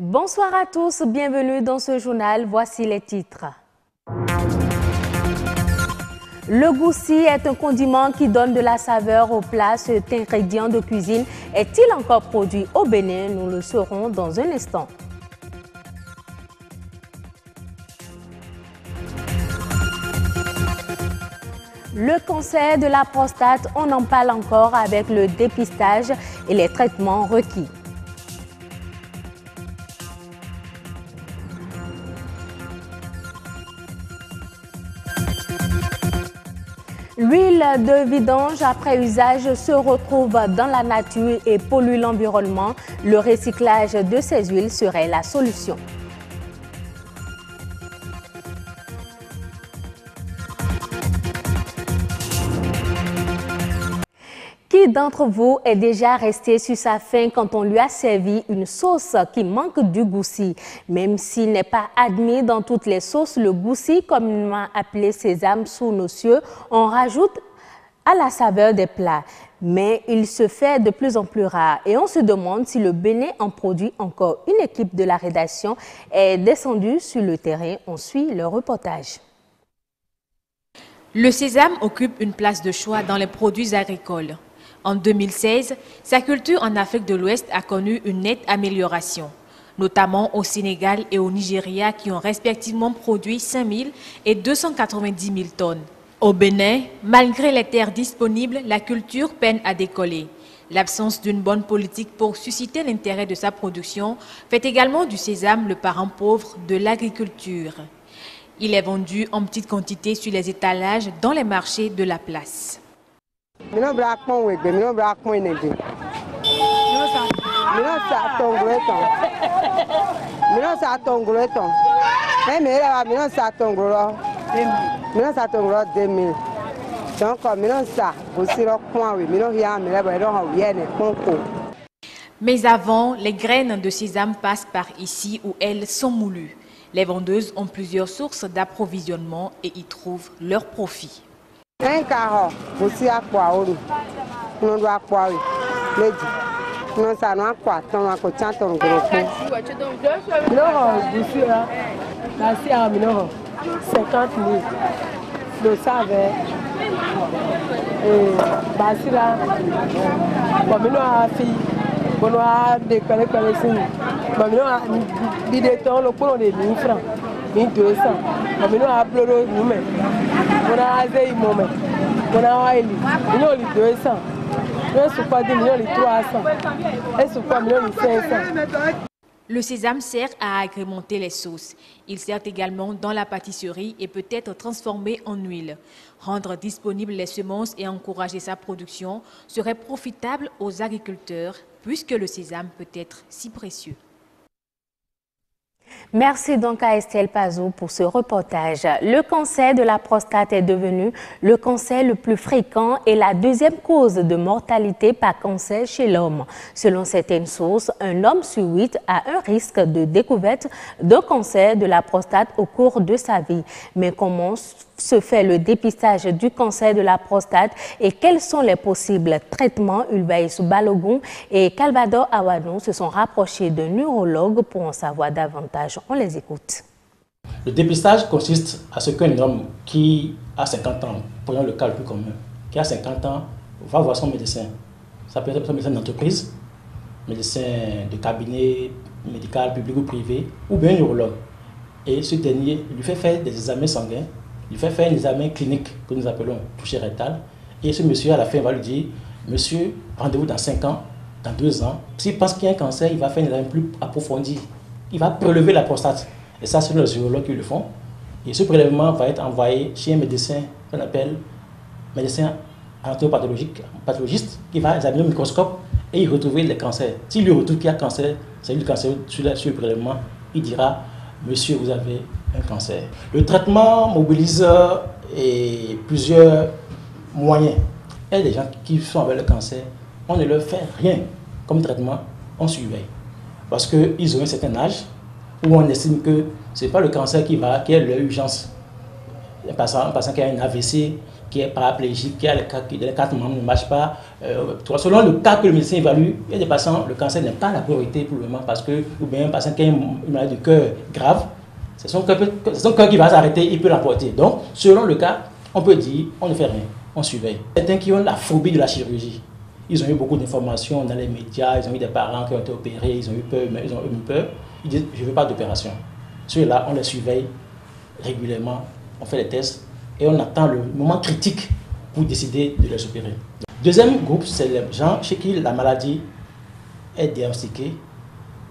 Bonsoir à tous, bienvenue dans ce journal. Voici les titres. Le goussi est un condiment qui donne de la saveur aux plats. Cet ingrédient de cuisine est-il encore produit au Bénin? Nous le saurons dans un instant. Le cancer de la prostate, on en parle encore avec le dépistage et les traitements requis. L'huile de vidange après usage se retrouve dans la nature et pollue l'environnement. Le recyclage de ces huiles serait la solution. Qui d'entre vous est déjà resté sur sa faim quand on lui a servi une sauce qui manque du goussi? Même s'il n'est pas admis dans toutes les sauces, le goussi, communément appelé sésame sous nos cieux, on rajoute à la saveur des plats. Mais il se fait de plus en plus rare et on se demande si le Bénin en produit encore. Une équipe de la rédaction est descendue sur le terrain. On suit le reportage. Le sésame occupe une place de choix dans les produits agricoles. En 2016, sa culture en Afrique de l'Ouest a connu une nette amélioration, notamment au Sénégal et au Nigeria qui ont respectivement produit 5 000 et 290 000 tonnes. Au Bénin, malgré les terres disponibles, la culture peine à décoller. L'absence d'une bonne politique pour susciter l'intérêt de sa production fait également du sésame le parent pauvre de l'agriculture. Il est vendu en petite quantité sur les étalages dans les marchés de la place. Mais avant, les graines de sésame passent par ici où elles sont moulues. Les vendeuses ont plusieurs sources d'approvisionnement et y trouvent leur profit. Le sésame sert à agrémenter les sauces. Il sert également dans la pâtisserie et peut être transformé en huile. Rendre disponibles les semences et encourager sa production serait profitable aux agriculteurs puisque le sésame peut être si précieux. Merci donc à Estelle Pazou pour ce reportage. Le cancer de la prostate est devenu le cancer le plus fréquent et la deuxième cause de mortalité par cancer chez l'homme. Selon certaines sources, un homme sur 8 a un risque de découverte d'un cancer de la prostate au cours de sa vie. Mais comment se fait le dépistage du cancer de la prostate et quels sont les possibles traitements? Ulvaïs Balogun et Calvador Awadou se sont rapprochés d'un neurologue pour en savoir davantage. On les écoute. Le dépistage consiste à ce qu'un homme qui a 50 ans, prenons le cas le plus commun, qui a 50 ans, va voir son médecin. Ça peut être son médecin d'entreprise, médecin de cabinet médical, public ou privé, ou bien un neurologue. Et ce dernier lui fait faire des examens sanguins, il fait faire un examen clinique que nous appelons toucher rectal. Et ce monsieur, à la fin, va lui dire, monsieur, rendez-vous dans 5 ans, dans 2 ans. S'il pense qu'il y a un cancer, il va faire un examen plus approfondi. Il va prélever la prostate. Et ça, c'est les urologues qui le font. Et ce prélèvement va être envoyé chez un médecin qu'on appelle médecin anatopathologiste qui va examiner au microscope et y retrouver les cancers. S'il lui retrouve qu'il y a cancer, c'est le cancer sur le prélèvement, il dira, monsieur, vous avez un cancer. Le traitement mobilise plusieurs moyens. Il y a des gens qui sont avec le cancer, on ne leur fait rien comme traitement, on surveille. Parce qu'ils ont un certain âge où on estime que ce n'est pas le cancer qui est l'urgence. Un patient qui a un AVC, qui est paraplégique, qui a les quatre membres ne marchent pas. Selon le cas que le médecin évalue, il y a des patients, le cancer n'est pas la priorité pour le moment parce que, ou bien un patient qui a une maladie du cœur grave, c'est son cœur qui va s'arrêter, il peut l'emporter. Donc, selon le cas, on peut dire, on ne fait rien, on surveille. Certains qui ont la phobie de la chirurgie, ils ont eu beaucoup d'informations dans les médias, ils ont eu des parents qui ont été opérés, ils ont eu peur, mais ils ont eu peur. Ils disent, je ne veux pas d'opération. Ceux-là, on les surveille régulièrement, on fait les tests et on attend le moment critique pour décider de les opérer. Deuxième groupe, c'est les gens chez qui la maladie est diagnostiquée.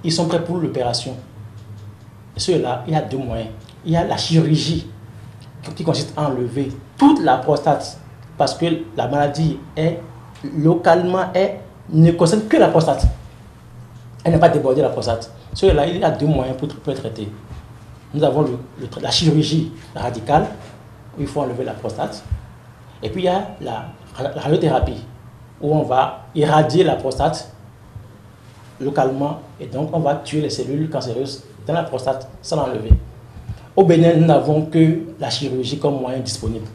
Ils sont prêts pour l'opération. Ceux-là, il y a deux moyens. Il y a la chirurgie qui consiste à enlever toute la prostate parce que la maladie est localement, elle ne concerne que la prostate. Elle n'a pas débordé la prostate. Ceux-là, il y a deux moyens pour traiter. Nous avons la chirurgie radicale, où il faut enlever la prostate. Et puis il y a la radiothérapie, où on va irradier la prostate localement. Et donc on va tuer les cellules cancéreuses dans la prostate sans l'enlever. Au Bénin, nous n'avons que la chirurgie comme moyen disponible.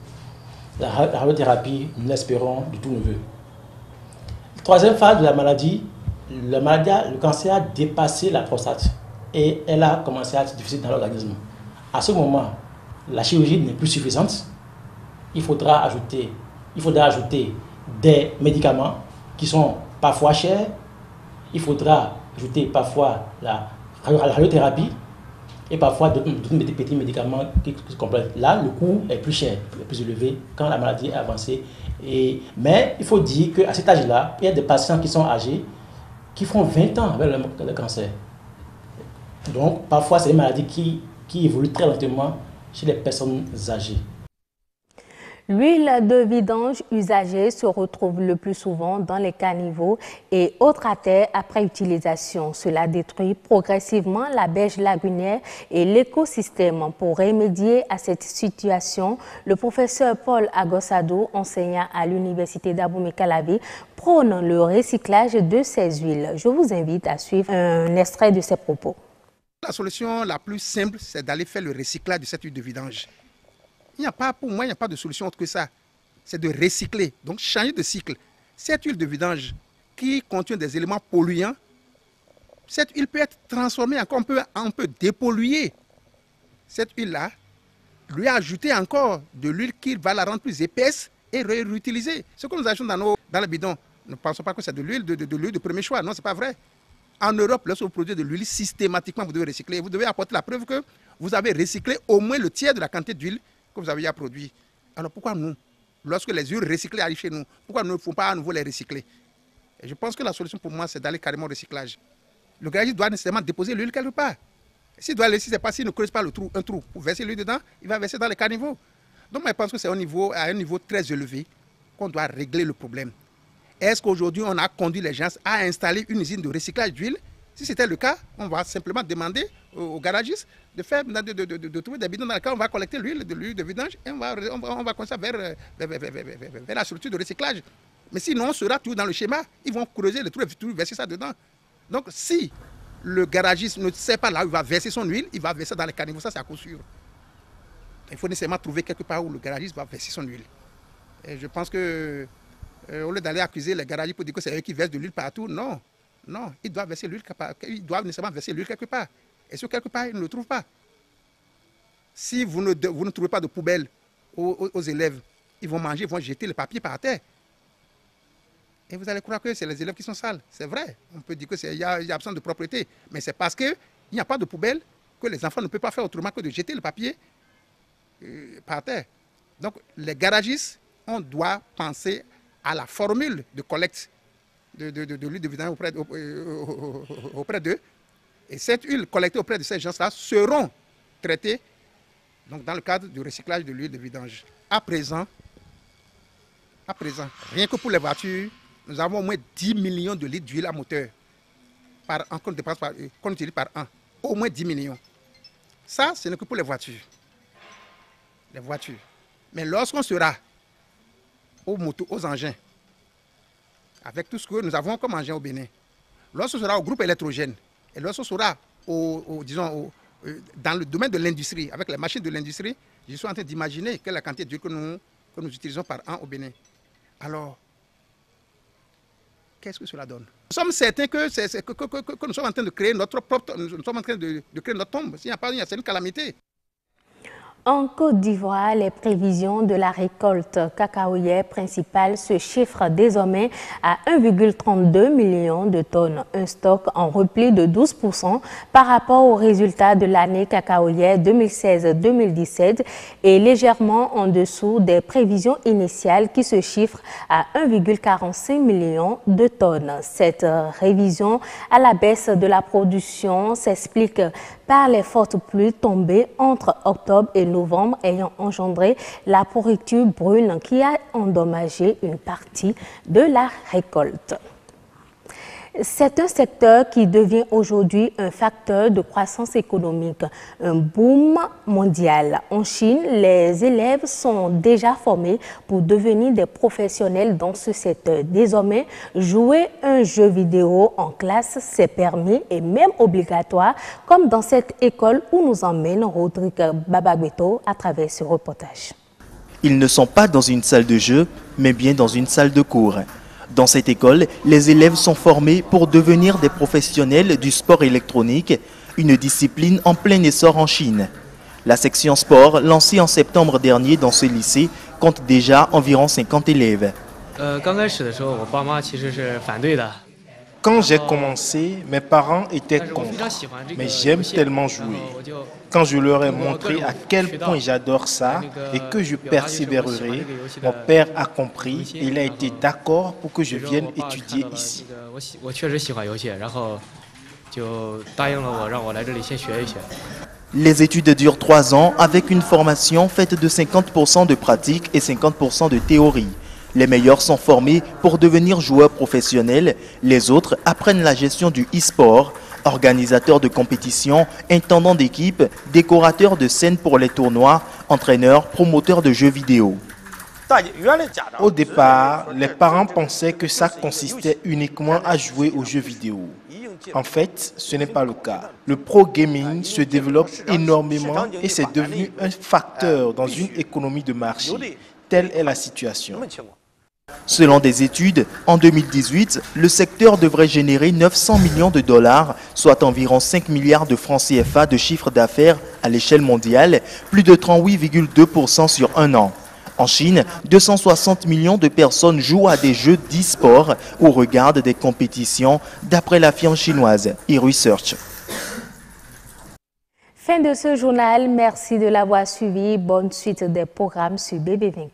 La radiothérapie, nous l'espérons du tout neveu. Troisième phase de la maladie, le cancer a dépassé la prostate et elle a commencé à être difficile dans l'organisme. À ce moment, la chirurgie n'est plus suffisante. Il faudra ajouter des médicaments qui sont parfois chers. Il faudra ajouter parfois la radiothérapie et parfois d'autres petits médicaments qui se complètent. Là, le coût est plus cher, plus élevé quand la maladie est avancée. Mais il faut dire qu'à cet âge-là, il y a des patients qui sont âgés qui font 20 ans avec le cancer. Donc, parfois, c'est une maladie qui évolue très lentement chez les personnes âgées. L'huile de vidange usagée se retrouve le plus souvent dans les caniveaux et autres à terre après utilisation. Cela détruit progressivement la berge lagunaire et l'écosystème. Pour remédier à cette situation, le professeur Paul Agossado, enseignant à l'université d'Abomey-Calavi, prône le recyclage de ces huiles. Je vous invite à suivre un extrait de ses propos. La solution la plus simple, c'est d'aller faire le recyclage de cette huile de vidange. Pour moi, il n'y a pas de solution autre que ça. C'est de recycler, donc changer de cycle. Cette huile de vidange qui contient des éléments polluants, cette huile peut être transformée encore, on peut dépolluer cette huile-là, lui ajouter encore de l'huile qui va la rendre plus épaisse et réutiliser. Ce que nous achetons dans les bidons, ne pensons pas que c'est de l'huile de premier choix. Non, ce n'est pas vrai. En Europe, lorsque vous produisez de l'huile, systématiquement, vous devez recycler. Vous devez apporter la preuve que vous avez recyclé au moins le tiers de la quantité d'huile que vous avez déjà produit. Alors pourquoi nous, lorsque les huiles recyclées arrivent chez nous, pourquoi nous ne pouvons pas à nouveau les recycler? Et je pense que la solution pour moi, c'est d'aller carrément au recyclage. Le garagiste doit nécessairement déposer l'huile quelque part. S'il ne creuse pas un trou pour verser l'huile dedans, il va verser dans les caniveaux. Donc moi, je pense que c'est à un niveau très élevé qu'on doit régler le problème. Est-ce qu'aujourd'hui, on a conduit les gens à installer une usine de recyclage d'huile? Si c'était le cas, on va simplement demander aux garagistes de trouver des bidons dans lesquels on va collecter l'huile de vidange et on va commencer vers la structure de recyclage. Mais sinon, on sera toujours dans le schéma. Ils vont creuser le trou et verser ça dedans. Donc, si le garagiste ne sait pas là où il va verser son huile, il va verser dans les caniveaux. Ça, c'est à coup sûr. Il faut nécessairement trouver quelque part où le garagiste va verser son huile. Et je pense que, au lieu d'aller accuser les garagistes pour dire que c'est eux qui versent de l'huile partout, non. Non, ils doivent verser l'huile nécessairement verser l'huile quelque part. Et sur quelque part, ils ne le trouvent pas. Si vous ne trouvez pas de poubelle aux élèves, ils vont manger, ils vont jeter le papier par terre. Et vous allez croire que c'est les élèves qui sont sales. C'est vrai, on peut dire qu'il y a absence de propreté. Mais c'est parce qu'il n'y a pas de poubelle que les enfants ne peuvent pas faire autrement que de jeter le papier par terre. Donc, les garagistes, on doit penser à la formule de collecte de l'huile de vidange auprès d'eux. Et cette huile collectée auprès de ces gens-là seront traitées donc, dans le cadre du recyclage de l'huile de vidange. À présent, rien que pour les voitures, nous avons au moins 10 millions de litres d'huile à moteur par an qu'on utilise par an. Au moins 10 millions. Ça, ce n'est que pour les voitures. Les voitures. Mais lorsqu'on sera aux motos, aux engins, avec tout ce que nous avons comme engin au Bénin, lorsqu'on sera au groupe électrogène, et lorsqu'on sera dans le domaine de l'industrie, avec les machines de l'industrie, je suis en train d'imaginer quelle est la quantité d'huile que que nous utilisons par an au Bénin. Alors, qu'est-ce que cela donne? Nous sommes certains que nous sommes en train de créer notre propre, nous sommes en train de créer notre tombe. S'il n'y a pas, c'est une calamité. En Côte d'Ivoire, les prévisions de la récolte cacaoyère principale se chiffrent désormais à 1,32 million de tonnes, un stock en repli de 12% par rapport aux résultats de l'année cacaoyère 2016-2017 et légèrement en dessous des prévisions initiales qui se chiffrent à 1,45 million de tonnes. Cette révision à la baisse de la production s'explique par les fortes pluies tombées entre octobre et novembre ayant engendré la pourriture brune qui a endommagé une partie de la récolte. C'est un secteur qui devient aujourd'hui un facteur de croissance économique, un boom mondial. En Chine, les élèves sont déjà formés pour devenir des professionnels dans ce secteur. Désormais, jouer un jeu vidéo en classe, c'est permis et même obligatoire, comme dans cette école où nous emmène Rodrigue Babagbeto à travers ce reportage. Ils ne sont pas dans une salle de jeu, mais bien dans une salle de cours. Dans cette école, les élèves sont formés pour devenir des professionnels du sport électronique, une discipline en plein essor en Chine. La section sport, lancée en septembre dernier dans ce lycée, compte déjà environ 50 élèves. Quand j'ai commencé, mes parents étaient contre, mais j'aime tellement jouer. Quand je leur ai montré à quel point j'adore ça et que je persévérerai, mon père a compris et il a été d'accord pour que je vienne étudier ici. Les études durent 3 ans avec une formation faite de 50% de pratique et 50% de théorie. Les meilleurs sont formés pour devenir joueurs professionnels, les autres apprennent la gestion du e-sport, organisateurs de compétitions, intendants d'équipe, décorateurs de scènes pour les tournois, entraîneurs, promoteurs de jeux vidéo. Au départ, les parents pensaient que ça consistait uniquement à jouer aux jeux vidéo. En fait, ce n'est pas le cas. Le pro gaming se développe énormément et c'est devenu un facteur dans une économie de marché. Telle est la situation. Selon des études, en 2018, le secteur devrait générer 900 millions de dollars, soit environ 5 milliards de francs CFA de chiffre d'affaires à l'échelle mondiale, plus de 38,2% sur un an. En Chine, 260 millions de personnes jouent à des jeux d'e-sport ou regardent des compétitions, d'après la firme chinoise e-Research. Fin de ce journal, merci de l'avoir suivi. Bonne suite des programmes sur BB24.